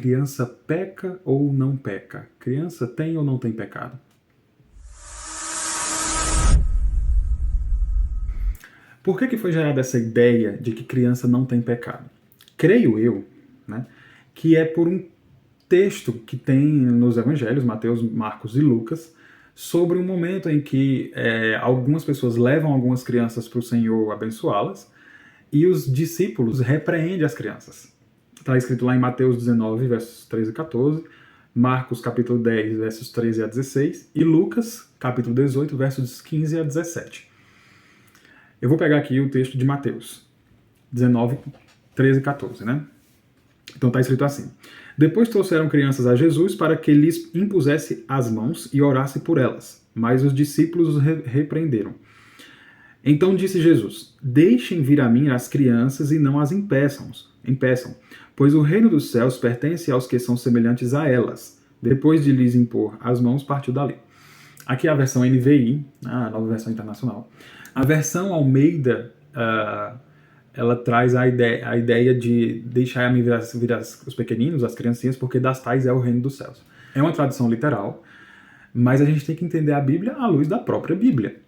criança peca ou não peca? Criança tem ou não tem pecado? Por que foi gerada essa ideia de que criança não tem pecado? Creio eu, né, que é por um texto que tem nos evangelhos, Mateus, Marcos e Lucas, sobre um momento em que algumas pessoas levam algumas crianças para o Senhor abençoá-las e os discípulos repreendem as crianças. Está escrito lá em Mateus 19, versos 13 e 14, Marcos capítulo 10, versos 13 a 16 e Lucas capítulo 18, versos 15 a 17. Eu vou pegar aqui o texto de Mateus 19, 13 e 14, né? Então está escrito assim: Depois trouxeram crianças a Jesus para que lhes impusesse as mãos e orasse por elas, mas os discípulos os repreenderam. Então disse Jesus: Deixem vir a mim as crianças e não as impeçam, pois o reino dos céus pertence aos que são semelhantes a elas. Depois de lhes impor as mãos, partiu dali. Aqui é a versão NVI, a nova versão internacional. A versão Almeida, ela traz a ideia de deixar a mim vir os pequeninos, as criancinhas, porque das tais é o reino dos céus. É uma tradução literal, mas a gente tem que entender a Bíblia à luz da própria Bíblia.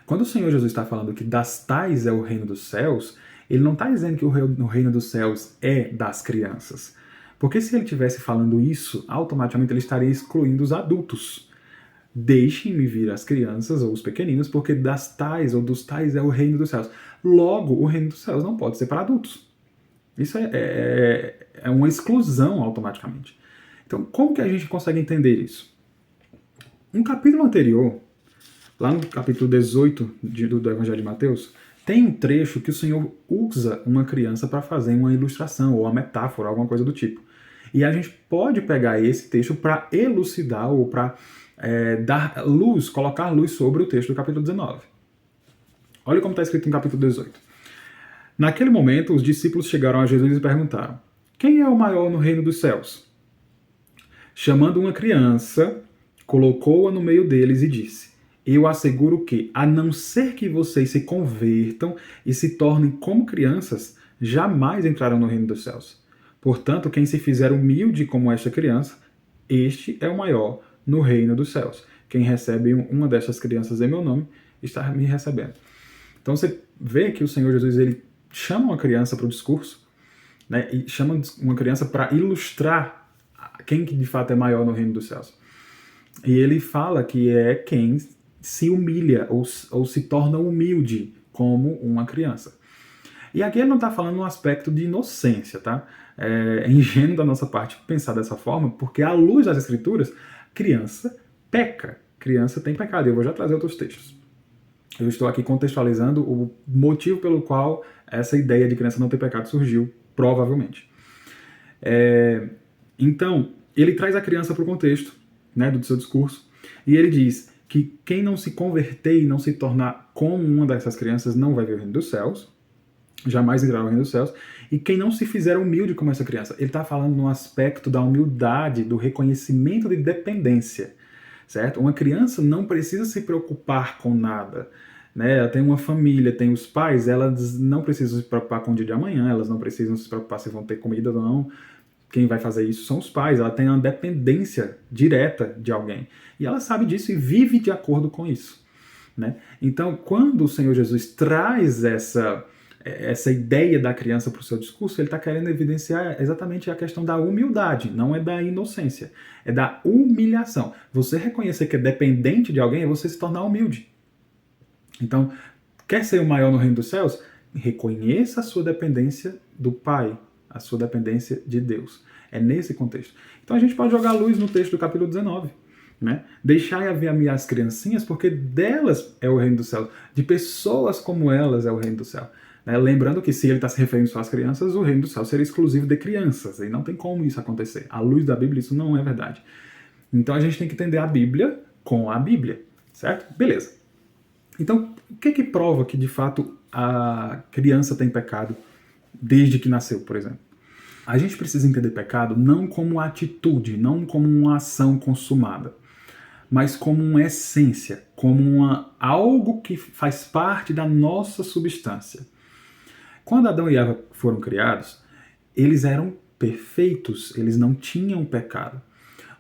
Quando o Senhor Jesus está falando que das tais é o reino dos céus, ele não está dizendo que o reino dos céus é das crianças. Porque se ele estivesse falando isso, automaticamente ele estaria excluindo os adultos. Deixem-me vir as crianças ou os pequeninos, porque das tais ou dos tais é o reino dos céus. Logo, o reino dos céus não pode ser para adultos. Isso é uma exclusão automaticamente. Então, como que a gente consegue entender isso? Um capítulo anterior, lá no capítulo 18 do Evangelho de Mateus, tem um trecho que o Senhor usa uma criança para fazer uma ilustração ou uma metáfora, alguma coisa do tipo. E a gente pode pegar esse texto para elucidar ou para dar luz, colocar luz sobre o texto do capítulo 19. Olha como está escrito no capítulo 18. Naquele momento, os discípulos chegaram a Jesus e perguntaram: Quem é o maior no reino dos céus? Chamando uma criança, colocou-a no meio deles e disse: Eu asseguro que, a não ser que vocês se convertam e se tornem como crianças, jamais entrarão no reino dos céus. Portanto, quem se fizer humilde como esta criança, este é o maior no reino dos céus. Quem recebe uma dessas crianças em meu nome, está me recebendo. Então você vê que o Senhor Jesus ele chama uma criança para o discurso, né, e chama uma criança para ilustrar quem que de fato é maior no reino dos céus. E ele fala que é quem se humilha ou se torna humilde como uma criança. E aqui ele não está falando um aspecto de inocência, tá? É ingênuo da nossa parte pensar dessa forma, porque à luz das Escrituras, criança peca, criança tem pecado. Eu vou já trazer outros textos. Eu estou aqui contextualizando o motivo pelo qual essa ideia de criança não ter pecado surgiu, provavelmente. Então, ele traz a criança para o contexto, né, do seu discurso, e ele diz que quem não se converter e não se tornar como uma dessas crianças não vai ver o reino dos céus, jamais entrará no reino dos céus, e quem não se fizer humilde como essa criança. Ele está falando no aspecto da humildade, do reconhecimento de dependência, certo? Uma criança não precisa se preocupar com nada, né? Ela tem uma família, tem os pais, elas não precisam se preocupar com o dia de amanhã, elas não precisam se preocupar se vão ter comida ou não. Quem vai fazer isso são os pais, ela tem uma dependência direta de alguém. E ela sabe disso e vive de acordo com isso, né? Então, quando o Senhor Jesus traz essa ideia da criança para o seu discurso, ele está querendo evidenciar exatamente a questão da humildade, não é da inocência, é da humilhação. Você reconhecer que é dependente de alguém é você se tornar humilde. Então, quer ser o maior no reino dos céus? Reconheça a sua dependência do Pai, a sua dependência de Deus. É nesse contexto. Então a gente pode jogar luz no texto do capítulo 19. Né? Deixai haver as criancinhas, porque delas é o reino dos céus. De pessoas como elas é o reino do céu. Né? Lembrando que se ele está se referindo só às crianças, o reino do céu seria exclusivo de crianças. E não tem como isso acontecer. À luz da Bíblia, isso não é verdade. Então a gente tem que entender a Bíblia com a Bíblia. Certo? Beleza. Então, o que prova que de fato a criança tem pecado desde que nasceu, por exemplo? A gente precisa entender pecado não como atitude, não como uma ação consumada, mas como uma essência, como algo que faz parte da nossa substância. Quando Adão e Eva foram criados, eles eram perfeitos, eles não tinham pecado.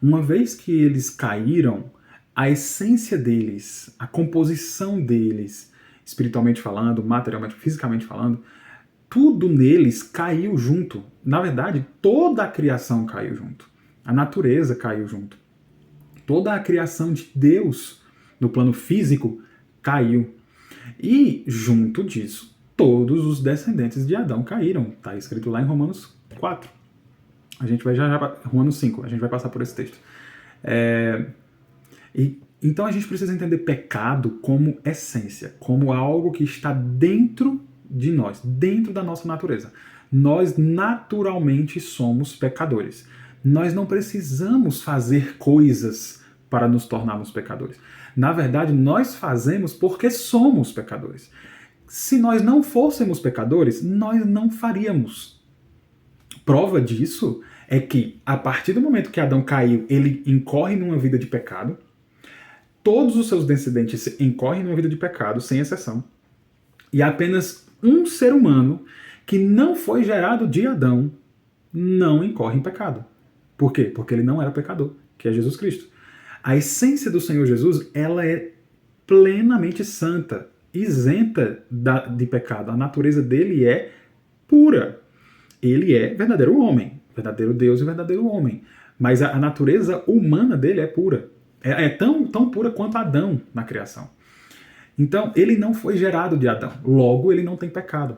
Uma vez que eles caíram, a essência deles, a composição deles, espiritualmente falando, materialmente, fisicamente falando, tudo neles caiu junto. Na verdade, toda a criação caiu junto. A natureza caiu junto. Toda a criação de Deus, no plano físico, caiu. E, junto disso, todos os descendentes de Adão caíram. Está escrito lá em Romanos 4. A gente vai já para Romanos 5, a gente vai passar por esse texto. Então a gente precisa entender pecado como essência, como algo que está dentro de nós, dentro da nossa natureza. Nós naturalmente somos pecadores. Nós não precisamos fazer coisas para nos tornarmos pecadores. Na verdade, nós fazemos porque somos pecadores. Se nós não fôssemos pecadores, nós não faríamos. Prova disso é que, a partir do momento que Adão caiu, ele incorre numa vida de pecado. Todos os seus descendentes incorrem numa vida de pecado, sem exceção. E apenas um ser humano que não foi gerado de Adão não incorre em pecado. Por quê? Porque ele não era pecador, que é Jesus Cristo. A essência do Senhor Jesus, ela é plenamente santa, isenta de pecado. A natureza dele é pura. Ele é verdadeiro homem, verdadeiro Deus e verdadeiro homem. Mas a natureza humana dele é pura. É tão pura quanto Adão na criação. Então, ele não foi gerado de Adão. Logo, ele não tem pecado.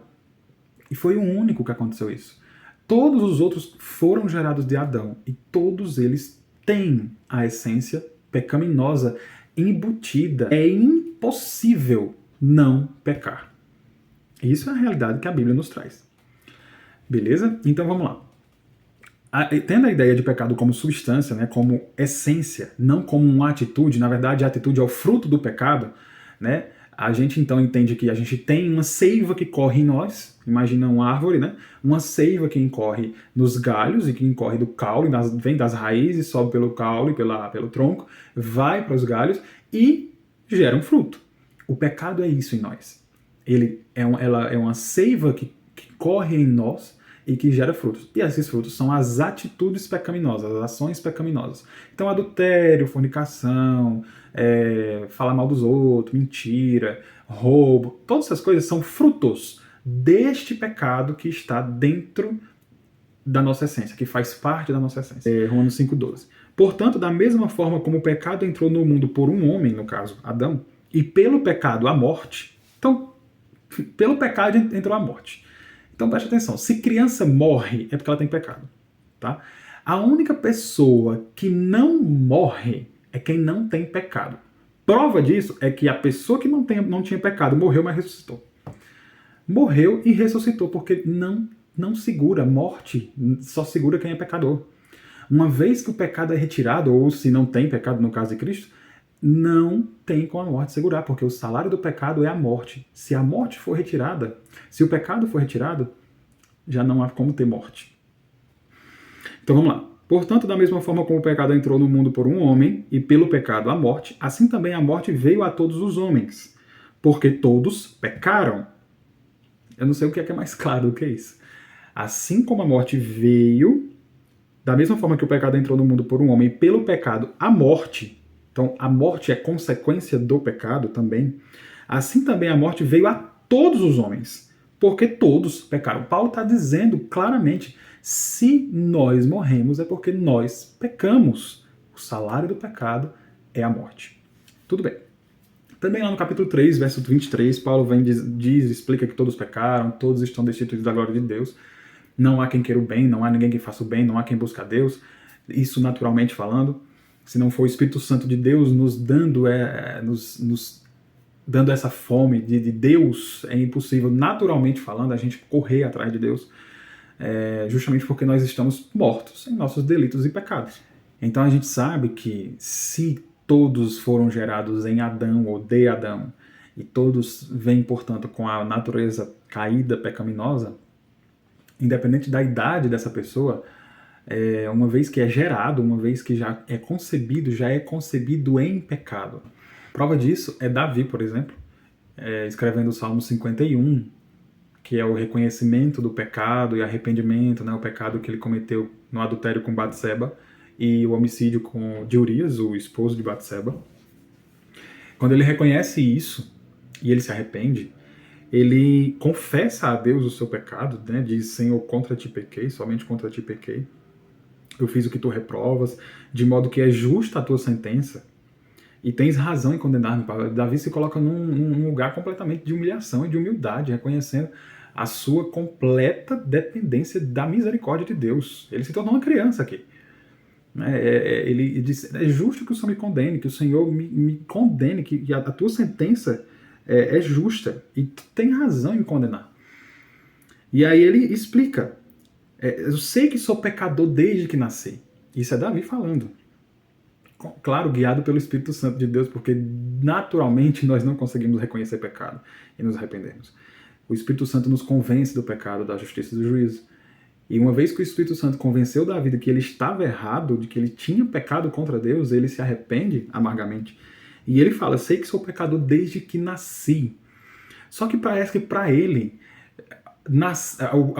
E foi o único que aconteceu isso. Todos os outros foram gerados de Adão. E todos eles têm a essência pecaminosa embutida. É impossível não pecar. Isso é a realidade que a Bíblia nos traz. Beleza? Então, vamos lá. Tendo a ideia de pecado como substância, né, como essência, não como uma atitude, na verdade a atitude é o fruto do pecado, né, a gente então entende que a gente tem uma seiva que corre em nós, imagina uma árvore, né, uma seiva que incorre nos galhos e que incorre do caule, vem das raízes, sobe pelo caule, pelo tronco, vai para os galhos e gera um fruto. O pecado é isso em nós. Ela é uma seiva que corre em nós e que gera frutos. E esses frutos são as atitudes pecaminosas, as ações pecaminosas. Então, adultério, fornicação, falar mal dos outros, mentira, roubo, todas essas coisas são frutos deste pecado que está dentro da nossa essência, que faz parte da nossa essência. Romanos 5,12. Portanto, da mesma forma como o pecado entrou no mundo por um homem, no caso, Adão, e pelo pecado a morte, então, pelo pecado entrou a morte. Então preste atenção, se criança morre é porque ela tem pecado, tá? A única pessoa que não morre é quem não tem pecado. Prova disso é que a pessoa que não tinha pecado morreu, mas ressuscitou. Morreu e ressuscitou porque não segura morte, só segura quem é pecador. Uma vez que o pecado é retirado, ou se não tem pecado no caso de Cristo, não tem como a morte segurar, porque o salário do pecado é a morte. Se a morte for retirada, se o pecado for retirado, já não há como ter morte. Então vamos lá. Portanto, da mesma forma como o pecado entrou no mundo por um homem, e pelo pecado a morte, assim também a morte veio a todos os homens, porque todos pecaram. Eu não sei o que é mais claro do que isso. Assim como a morte veio, da mesma forma que o pecado entrou no mundo por um homem, e pelo pecado a morte, então a morte é consequência do pecado também, assim também a morte veio a todos os homens, porque todos pecaram. Paulo está dizendo claramente, se nós morremos é porque nós pecamos. O salário do pecado é a morte. Tudo bem. Também lá no capítulo 3, verso 23, Paulo explica que todos pecaram, todos estão destituídos da glória de Deus. Não há quem queira o bem, não há ninguém que faça o bem, não há quem busque a Deus. Isso naturalmente falando. Se não for o Espírito Santo de Deus nos dando essa fome de Deus, é impossível, naturalmente falando, a gente correr atrás de Deus, justamente porque nós estamos mortos em nossos delitos e pecados. Então a gente sabe que se todos foram gerados em Adão ou de Adão, e todos vêm, portanto, com a natureza caída, pecaminosa, independente da idade dessa pessoa, uma vez que é gerado, uma vez que já é concebido em pecado. Prova disso é Davi, por exemplo, escrevendo o Salmo 51, que é o reconhecimento do pecado e arrependimento, né, o pecado que ele cometeu no adultério com Batseba e o homicídio de Urias, o esposo de Batseba. Quando ele reconhece isso e ele se arrepende, ele confessa a Deus o seu pecado, né, diz: Senhor, contra ti pequei, somente contra ti pequei, eu fiz o que tu reprovas, de modo que é justa a tua sentença, e tens razão em condenar-me. Davi se coloca num lugar completamente de humilhação e de humildade, reconhecendo a sua completa dependência da misericórdia de Deus. Ele se tornou uma criança aqui. Ele diz: é justo que o Senhor me condene, que o Senhor me condene, que a tua sentença é justa, e tu tem razão em me condenar. E aí ele explica: eu sei que sou pecador desde que nasci. Isso é Davi falando. Claro, guiado pelo Espírito Santo de Deus, porque naturalmente nós não conseguimos reconhecer pecado e nos arrependermos. O Espírito Santo nos convence do pecado, da justiça e do juízo. E uma vez que o Espírito Santo convenceu Davi de que ele estava errado, de que ele tinha pecado contra Deus, ele se arrepende amargamente. E ele fala: sei que sou pecador desde que nasci. Só que parece que para ele,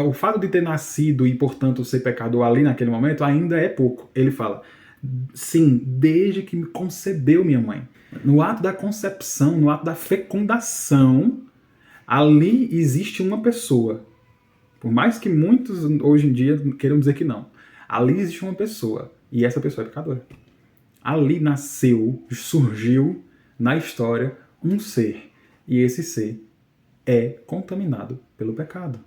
o fato de ter nascido e, portanto, ser pecador ali naquele momento ainda é pouco. Ele fala: sim, desde que me concebeu minha mãe. No ato da concepção, no ato da fecundação, ali existe uma pessoa. Por mais que muitos hoje em dia queiram dizer que não. Ali existe uma pessoa, e essa pessoa é pecadora. Ali nasceu, surgiu na história um ser, e esse ser é contaminado pelo pecado.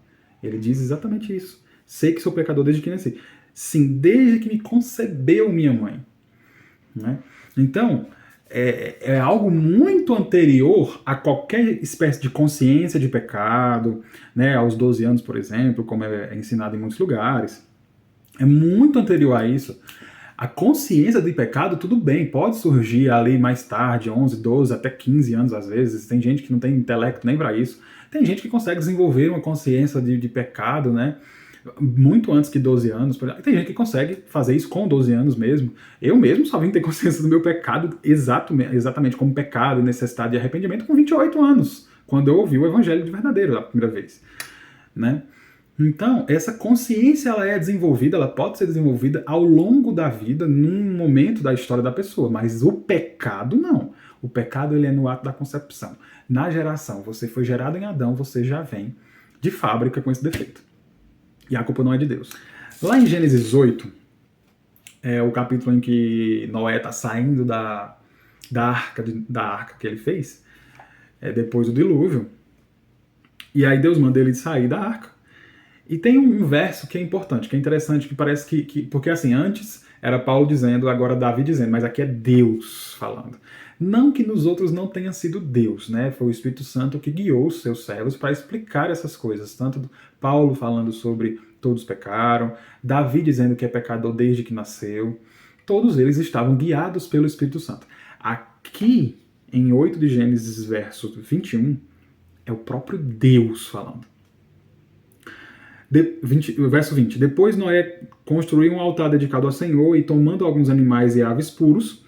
Ele diz exatamente isso. Sei que sou pecador desde que nasci. Sim, desde que me concebeu minha mãe. Né? Então, é algo muito anterior a qualquer espécie de consciência de pecado, né? Aos 12 anos, por exemplo, como é ensinado em muitos lugares. É muito anterior a isso. A consciência de pecado, tudo bem, pode surgir ali mais tarde, 11, 12, até 15 anos às vezes. Tem gente que não tem intelecto nem para isso. Tem gente que consegue desenvolver uma consciência de pecado, né? Muito antes que 12 anos. Tem gente que consegue fazer isso com 12 anos mesmo. Eu mesmo só vim ter consciência do meu pecado exatamente como pecado e necessidade de arrependimento com 28 anos, quando eu ouvi o evangelho de verdadeiro a primeira vez. Né? Então, essa consciência ela é desenvolvida, ela pode ser desenvolvida ao longo da vida, num momento da história da pessoa, mas o pecado não. O pecado ele é no ato da concepção. Na geração, você foi gerado em Adão, você já vem de fábrica com esse defeito. E a culpa não é de Deus. Lá em Gênesis 8, é o capítulo em que Noé está saindo da arca que ele fez, depois do dilúvio, e aí Deus manda ele sair da arca. E tem um verso que é importante, que é interessante, que parece que porque assim, antes era Paulo dizendo, agora Davi dizendo, mas aqui é Deus falando. Não que nos outros não tenha sido Deus, né? Foi o Espírito Santo que guiou os seus servos para explicar essas coisas. Tanto Paulo falando sobre todos pecaram, Davi dizendo que é pecador desde que nasceu. Todos eles estavam guiados pelo Espírito Santo. Aqui, em 8 de Gênesis, verso 21, é o próprio Deus falando. Verso 20. Depois Noé construiu um altar dedicado ao Senhor e, tomando alguns animais e aves puros,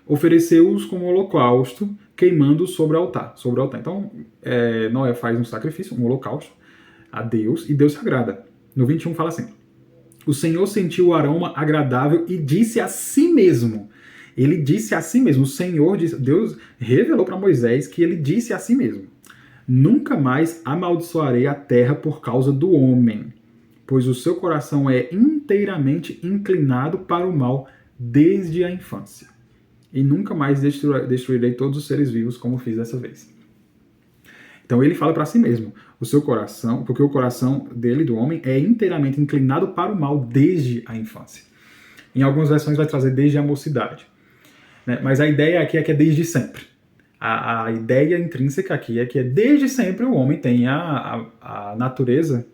ofereceu-os como holocausto, queimando-os sobre o altar. Então, Noé faz um sacrifício, um holocausto, a Deus, e Deus se agrada. No 21 fala assim: o Senhor sentiu o aroma agradável e disse a si mesmo. Ele disse a si mesmo. O Senhor disse, Deus revelou para Moisés que ele disse a si mesmo: nunca mais amaldiçoarei a terra por causa do homem, pois o seu coração é inteiramente inclinado para o mal desde a infância. E nunca mais destruirei todos os seres vivos como fiz dessa vez. Então ele fala para si mesmo, o seu coração, porque o coração dele, do homem, é inteiramente inclinado para o mal desde a infância. Em algumas versões vai trazer desde a mocidade. Né? Mas a ideia aqui é que é desde sempre. A ideia intrínseca aqui é que desde sempre o homem tem a natureza,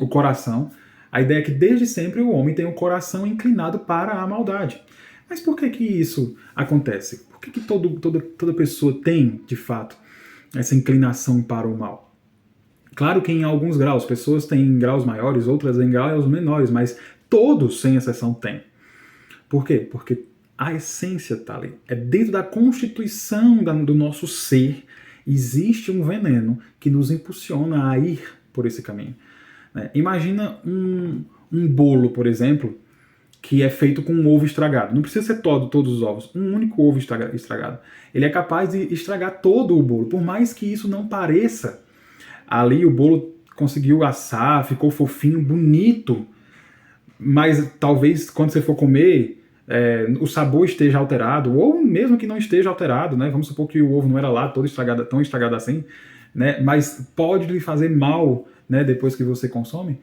o coração. A ideia é que desde sempre o homem tem o coração inclinado para a maldade. Mas por que isso acontece? Por que toda pessoa tem, de fato, essa inclinação para o mal? Claro que em alguns graus, pessoas têm em graus maiores, outras em graus menores, mas todos, sem exceção, têm. Por quê? Porque a essência está ali. É dentro da constituição do nosso ser, existe um veneno que nos impulsiona a ir por esse caminho. Né? Imagina um bolo, por exemplo, que é feito com um ovo estragado. Não precisa ser todos os ovos, um único ovo estragado. Ele é capaz de estragar todo o bolo, por mais que isso não pareça. Ali o bolo conseguiu assar, ficou fofinho, bonito, mas talvez quando você for comer, o sabor esteja alterado, ou mesmo que não esteja alterado, né? Vamos supor que o ovo não era lá todo estragado, tão estragado assim, né? Mas pode lhe fazer mal, né, depois que você consome.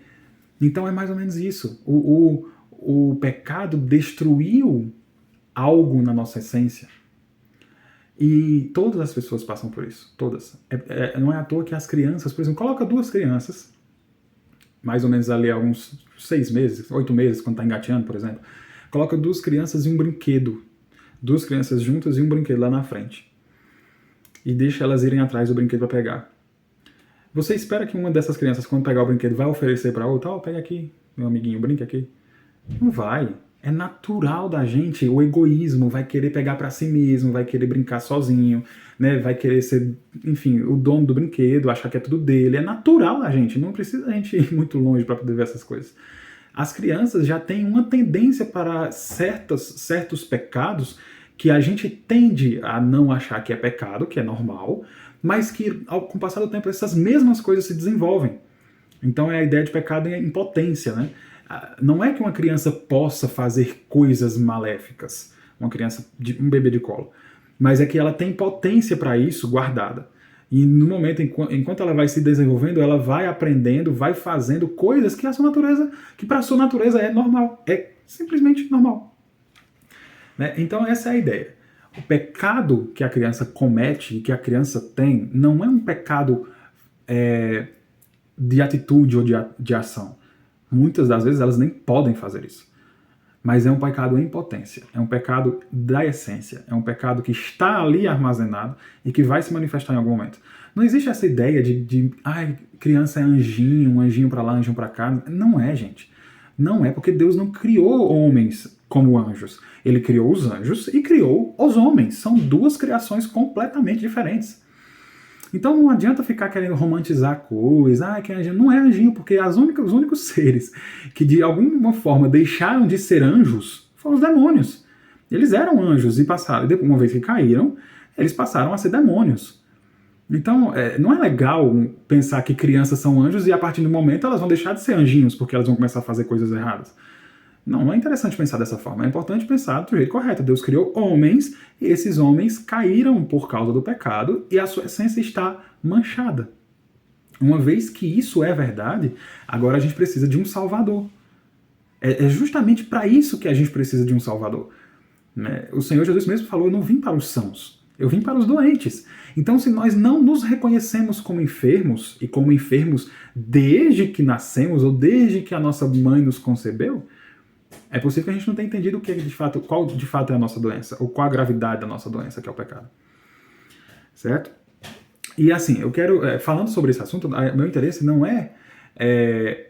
Então é mais ou menos isso. O pecado destruiu algo na nossa essência. E todas as pessoas passam por isso. Todas. Não é à toa que as crianças, por exemplo, coloca 2 crianças, mais ou menos ali há uns 6 meses, 8 meses, quando está engateando, por exemplo. Coloca 2 crianças e um brinquedo. 2 crianças juntas e um brinquedo lá na frente. E deixa elas irem atrás do brinquedo para pegar. Você espera que uma dessas crianças, quando pegar o brinquedo, vai oferecer para outra? Pega aqui, meu amiguinho, brinca aqui. Não vai. É natural da gente, o egoísmo, vai querer pegar para si mesmo, vai querer brincar sozinho, né? Vai querer ser, enfim, o dono do brinquedo, achar que é tudo dele. É natural da gente, não precisa a gente ir muito longe para poder ver essas coisas. As crianças já têm uma tendência para certos pecados que a gente tende a não achar que é pecado, que é normal, mas que, com o passar do tempo, essas mesmas coisas se desenvolvem. Então é a ideia de pecado em potência, né? Não é que uma criança possa fazer coisas maléficas, um bebê de colo, mas é que ela tem potência para isso guardada. E no momento, enquanto ela vai se desenvolvendo, ela vai aprendendo, vai fazendo coisas que para a sua natureza é normal, é simplesmente normal. Né? Então essa é a ideia. O pecado que a criança comete e que a criança tem não é um pecado de atitude ou de ação. Muitas das vezes elas nem podem fazer isso. Mas é um pecado em potência, é um pecado da essência, é um pecado que está ali armazenado e que vai se manifestar em algum momento. Não existe essa ideia de criança é anjinho, um anjinho para lá, anjinho para cá. Não é, gente. Não é, porque Deus não criou homens como anjos. Ele criou os anjos e criou os homens. São 2 criações completamente diferentes. Então não adianta ficar querendo romantizar a coisa, que anjinho. Não é anjinho, porque os únicos seres que de alguma forma deixaram de ser anjos foram os demônios. Eles eram anjos e passaram, uma vez que caíram, eles passaram a ser demônios. Então não é legal pensar que crianças são anjos e a partir do momento elas vão deixar de ser anjinhos porque elas vão começar a fazer coisas erradas. Não é interessante pensar dessa forma, é importante pensar do jeito correto. Deus criou homens e esses homens caíram por causa do pecado e a sua essência está manchada. Uma vez que isso é verdade, agora a gente precisa de um Salvador. É justamente para isso que a gente precisa de um Salvador. Né? O Senhor Jesus mesmo falou, eu não vim para os sãos, eu vim para os doentes. Então se nós não nos reconhecemos como enfermos, e como enfermos desde que nascemos, ou desde que a nossa mãe nos concebeu, é possível que a gente não tenha entendido qual de fato é a nossa doença, ou qual a gravidade da nossa doença, que é o pecado. Certo? E assim, eu quero, falando sobre esse assunto, meu interesse não é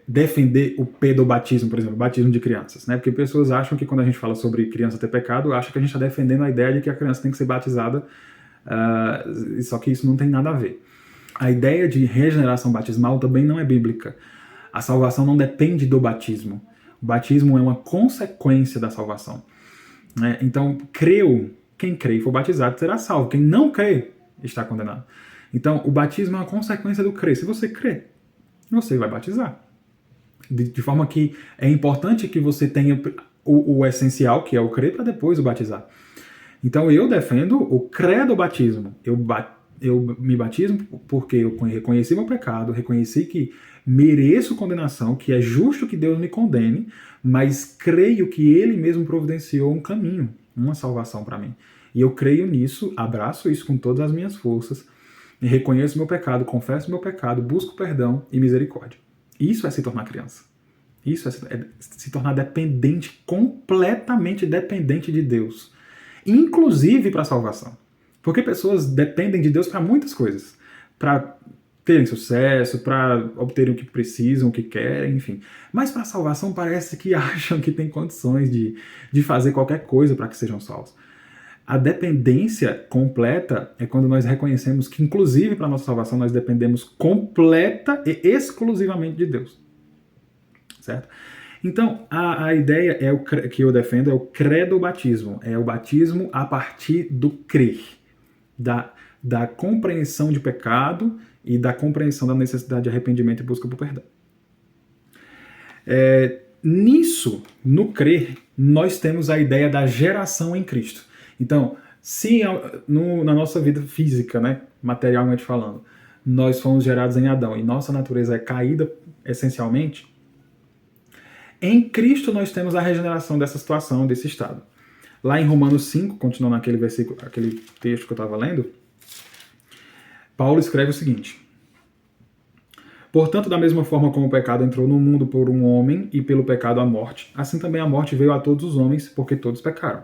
defender o pedobatismo, por exemplo, o batismo de crianças, né? Porque pessoas acham que quando a gente fala sobre criança ter pecado, acham que a gente está defendendo a ideia de que a criança tem que ser batizada, só que isso não tem nada a ver. A ideia de regeneração batismal também não é bíblica. A salvação não depende do batismo. O batismo é uma consequência da salvação. Né? Então, quem crê e for batizado será salvo. Quem não crê está condenado. Então, o batismo é uma consequência do crer. Se você crê, você vai batizar. De forma que é importante que você tenha o essencial, que é o crer, para depois o batizar. Então, eu defendo o credo batismo. Eu me batismo porque eu reconheci meu pecado, reconheci que mereço condenação, que é justo que Deus me condene, mas creio que Ele mesmo providenciou um caminho, uma salvação para mim. E eu creio nisso, abraço isso com todas as minhas forças, e reconheço meu pecado, confesso meu pecado, busco perdão e misericórdia. Isso é se tornar criança. Isso é se tornar dependente, completamente dependente de Deus. Inclusive para a salvação. Porque pessoas dependem de Deus para muitas coisas. Para terem sucesso, para obterem o que precisam, o que querem, enfim. Mas para a salvação parece que acham que tem condições de fazer qualquer coisa para que sejam salvos. A dependência completa é quando nós reconhecemos que, inclusive, para a nossa salvação, nós dependemos completa e exclusivamente de Deus. Certo? Então, a ideia que eu defendo é o credo-batismo. É o batismo a partir do crer, da compreensão de pecado e da compreensão da necessidade de arrependimento e busca por perdão. Nisso, no crer, nós temos a ideia da geração em Cristo. Então, se na nossa vida física, né, materialmente falando, nós fomos gerados em Adão e nossa natureza é caída essencialmente, em Cristo nós temos a regeneração dessa situação, desse estado. Lá em Romanos 5, continuando naquele versículo, aquele texto que eu estava lendo, Paulo escreve o seguinte: portanto, da mesma forma como o pecado entrou no mundo por um homem e pelo pecado a morte, assim também a morte veio a todos os homens, porque todos pecaram.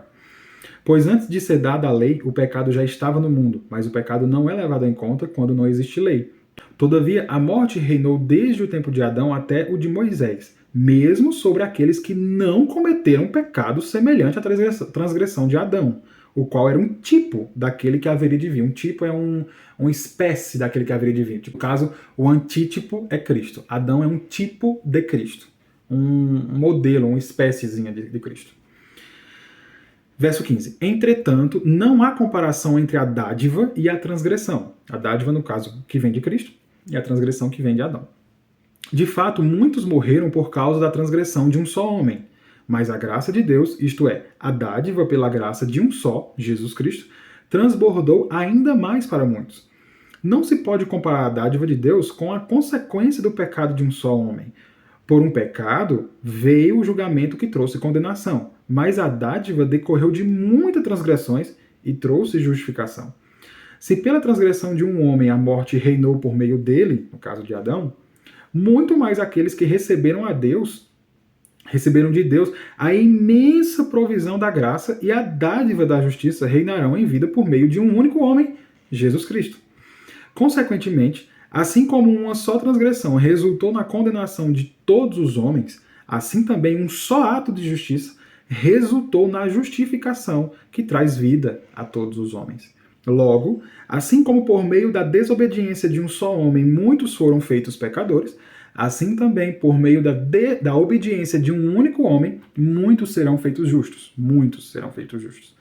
Pois antes de ser dada a lei, o pecado já estava no mundo, mas o pecado não é levado em conta quando não existe lei. Todavia, a morte reinou desde o tempo de Adão até o de Moisés, mesmo sobre aqueles que não cometeram pecado semelhante à transgressão de Adão, o qual era um tipo daquele que haveria de vir. Um tipo é uma espécie daquele que haveria de vir. No caso, o antítipo é Cristo. Adão é um tipo de Cristo, um modelo, uma espéciezinha de Cristo. Verso 15. Entretanto, não há comparação entre a dádiva e a transgressão. A dádiva, no caso, que vem de Cristo, e a transgressão que vem de Adão. De fato, muitos morreram por causa da transgressão de um só homem. Mas a graça de Deus, isto é, a dádiva pela graça de um só, Jesus Cristo, transbordou ainda mais para muitos. Não se pode comparar a dádiva de Deus com a consequência do pecado de um só homem. Por um pecado, veio o julgamento que trouxe condenação, mas a dádiva decorreu de muitas transgressões e trouxe justificação. Se pela transgressão de um homem a morte reinou por meio dele, no caso de Adão, muito mais aqueles que receberam de Deus a imensa provisão da graça e a dádiva da justiça reinarão em vida por meio de um único homem, Jesus Cristo. Consequentemente, assim como uma só transgressão resultou na condenação de todos os homens, assim também um só ato de justiça resultou na justificação que traz vida a todos os homens. Logo, assim como por meio da desobediência de um só homem muitos foram feitos pecadores, assim também por meio da obediência de um único homem muitos serão feitos justos. Muitos serão feitos justos.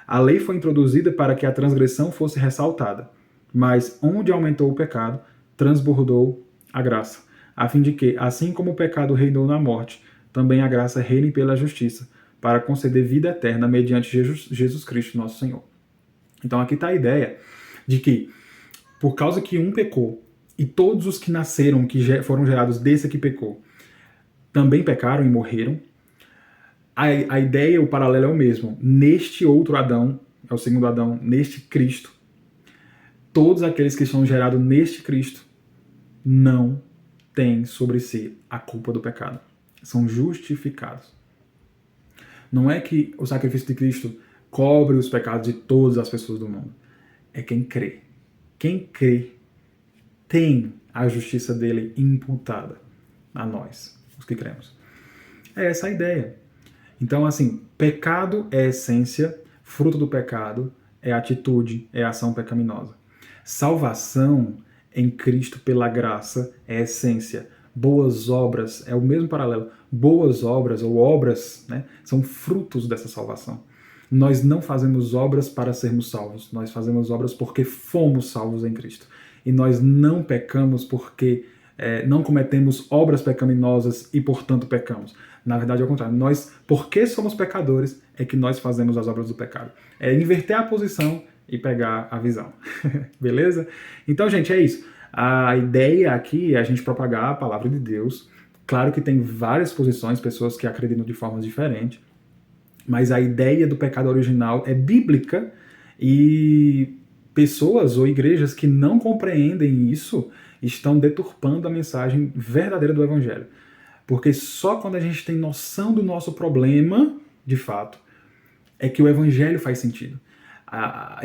A lei foi introduzida para que a transgressão fosse ressaltada, mas onde aumentou o pecado, transbordou a graça, a fim de que, assim como o pecado reinou na morte, também a graça reine pela justiça, para conceder vida eterna mediante Jesus Cristo, nosso Senhor. Então aqui está a ideia de que, por causa que um pecou, e todos os que nasceram, que foram gerados desse que pecou, também pecaram e morreram, a ideia, o paralelo é o mesmo. Neste outro Adão, é o segundo Adão, neste Cristo, todos aqueles que são gerados neste Cristo não têm sobre si a culpa do pecado. São justificados. Não é que o sacrifício de Cristo cobre os pecados de todas as pessoas do mundo. É quem crê. Quem crê tem a justiça dele imputada a nós, os que cremos. É essa a ideia. Então, assim, pecado é essência, fruto do pecado é atitude, é ação pecaminosa. Salvação em Cristo pela graça é essência. Boas obras, é o mesmo paralelo. Boas obras ou obras, né, são frutos dessa salvação. Nós não fazemos obras para sermos salvos. Nós fazemos obras porque fomos salvos em Cristo. E nós não pecamos porque não cometemos obras pecaminosas e, portanto, pecamos. Na verdade, é o contrário. Nós, porque somos pecadores, é que nós fazemos as obras do pecado. É inverter a posição e pegar a visão. Beleza? Então, gente, é isso. A ideia aqui é a gente propagar a palavra de Deus. Claro que tem várias posições, pessoas que acreditam de formas diferentes, mas a ideia do pecado original é bíblica e pessoas ou igrejas que não compreendem isso estão deturpando a mensagem verdadeira do Evangelho. Porque só quando a gente tem noção do nosso problema, de fato, é que o Evangelho faz sentido. A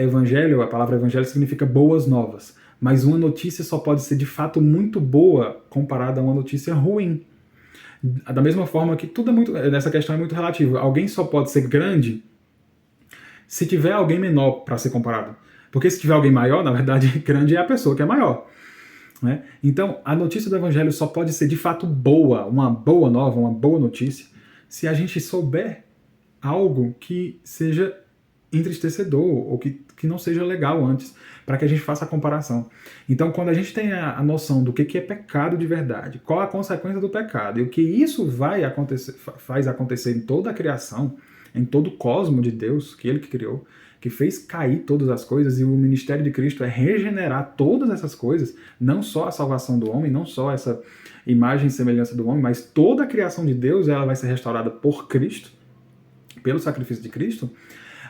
palavra Evangelho significa boas novas, mas uma notícia só pode ser de fato muito boa comparada a uma notícia ruim. Da mesma forma que tudo nessa questão é muito relativo. Alguém só pode ser grande se tiver alguém menor para ser comparado. Porque se tiver alguém maior, na verdade, grande é a pessoa que é maior. Né? Então, a notícia do Evangelho só pode ser de fato boa, uma boa nova, uma boa notícia, se a gente souber algo que seja entristecedor ou que não seja legal antes, para que a gente faça a comparação. Então, quando a gente tem a noção do que é pecado de verdade, qual a consequência do pecado e o que isso vai acontecer, faz acontecer em toda a criação, em todo o cosmo de Deus, que Ele que criou, que fez cair todas as coisas, e o ministério de Cristo é regenerar todas essas coisas, não só a salvação do homem, não só essa imagem e semelhança do homem, mas toda a criação de Deus ela vai ser restaurada por Cristo, pelo sacrifício de Cristo.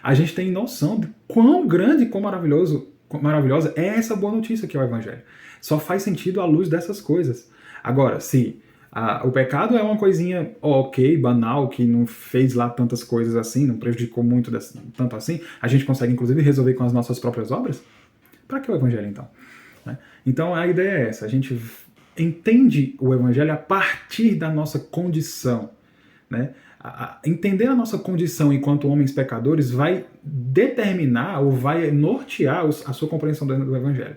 A gente tem noção de quão grande e quão maravilhosa é essa boa notícia que é o Evangelho. Só faz sentido à luz dessas coisas. Agora, se o pecado é uma coisinha ok, banal, que não fez lá tantas coisas assim, não prejudicou muito tanto assim, a gente consegue inclusive resolver com as nossas próprias obras? Para que o Evangelho então? Né? Então a ideia é essa, a gente entende o Evangelho a partir da nossa condição. Né? Entender a nossa condição enquanto homens pecadores vai determinar ou vai nortear a sua compreensão do Evangelho.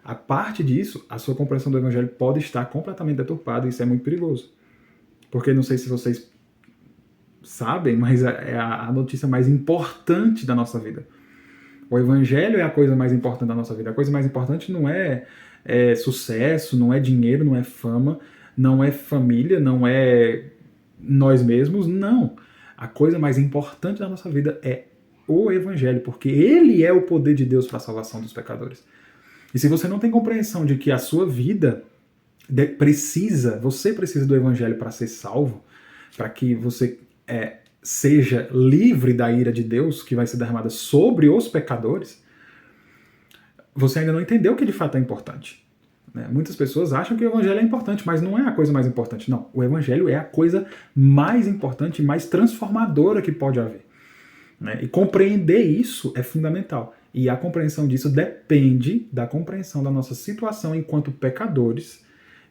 A parte disso, a sua compreensão do Evangelho pode estar completamente deturpada e isso é muito perigoso. Porque não sei se vocês sabem, mas é a notícia mais importante da nossa vida. O Evangelho é a coisa mais importante da nossa vida. A coisa mais importante não é sucesso, não é dinheiro, não é fama, não é família, não é nós mesmos, não. A coisa mais importante da nossa vida é o Evangelho, porque ele é o poder de Deus para a salvação dos pecadores. E se você não tem compreensão de que a sua vida você precisa do Evangelho para ser salvo, para que você seja livre da ira de Deus que vai ser derramada sobre os pecadores, você ainda não entendeu o que de fato é importante. Muitas pessoas acham que o Evangelho é importante, mas não é a coisa mais importante. Não, o Evangelho é a coisa mais importante e mais transformadora que pode haver. E compreender isso é fundamental. E a compreensão disso depende da compreensão da nossa situação enquanto pecadores,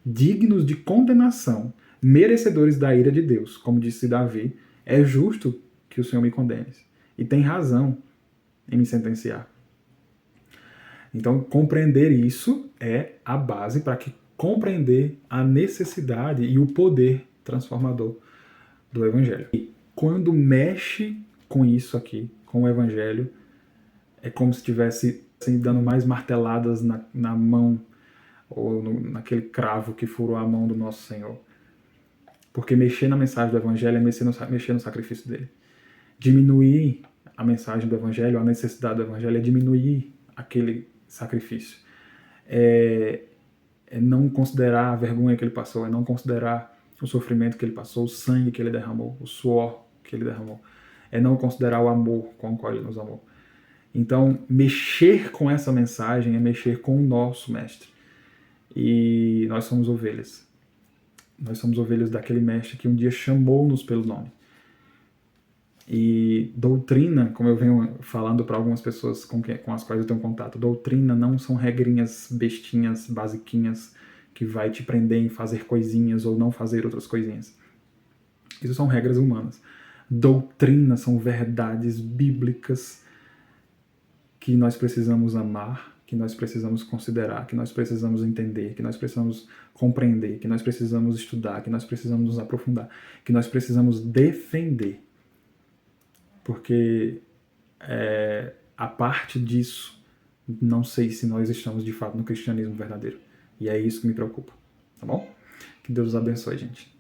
dignos de condenação, merecedores da ira de Deus. Como disse Davi, é justo que o Senhor me condene. E tem razão em me sentenciar. Então, compreender isso é a base para que compreender a necessidade e o poder transformador do Evangelho. E quando mexe com isso aqui, com o Evangelho, é como se estivesse dando mais marteladas na mão, ou naquele cravo que furou a mão do nosso Senhor. Porque mexer na mensagem do Evangelho é mexer no sacrifício dele. Diminuir a mensagem do Evangelho, a necessidade do Evangelho é diminuir aquele sacrifício. É não considerar a vergonha que ele passou, é não considerar o sofrimento que ele passou, o sangue que ele derramou, o suor que ele derramou. É não considerar o amor com o qual ele nos amou. Então, mexer com essa mensagem é mexer com o nosso mestre. E nós somos ovelhas. Nós somos ovelhas daquele mestre que um dia chamou-nos pelo nome. E doutrina, como eu venho falando para algumas pessoas com as quais eu tenho contato, doutrina não são regrinhas bestinhas, basiquinhas, que vai te prender em fazer coisinhas ou não fazer outras coisinhas. Isso são regras humanas. Doutrina são verdades bíblicas que nós precisamos amar, que nós precisamos considerar, que nós precisamos entender, que nós precisamos compreender, que nós precisamos estudar, que nós precisamos nos aprofundar, que nós precisamos defender. Porque a parte disso, não sei se nós estamos de fato no cristianismo verdadeiro. E é isso que me preocupa, tá bom? Que Deus os abençoe, gente.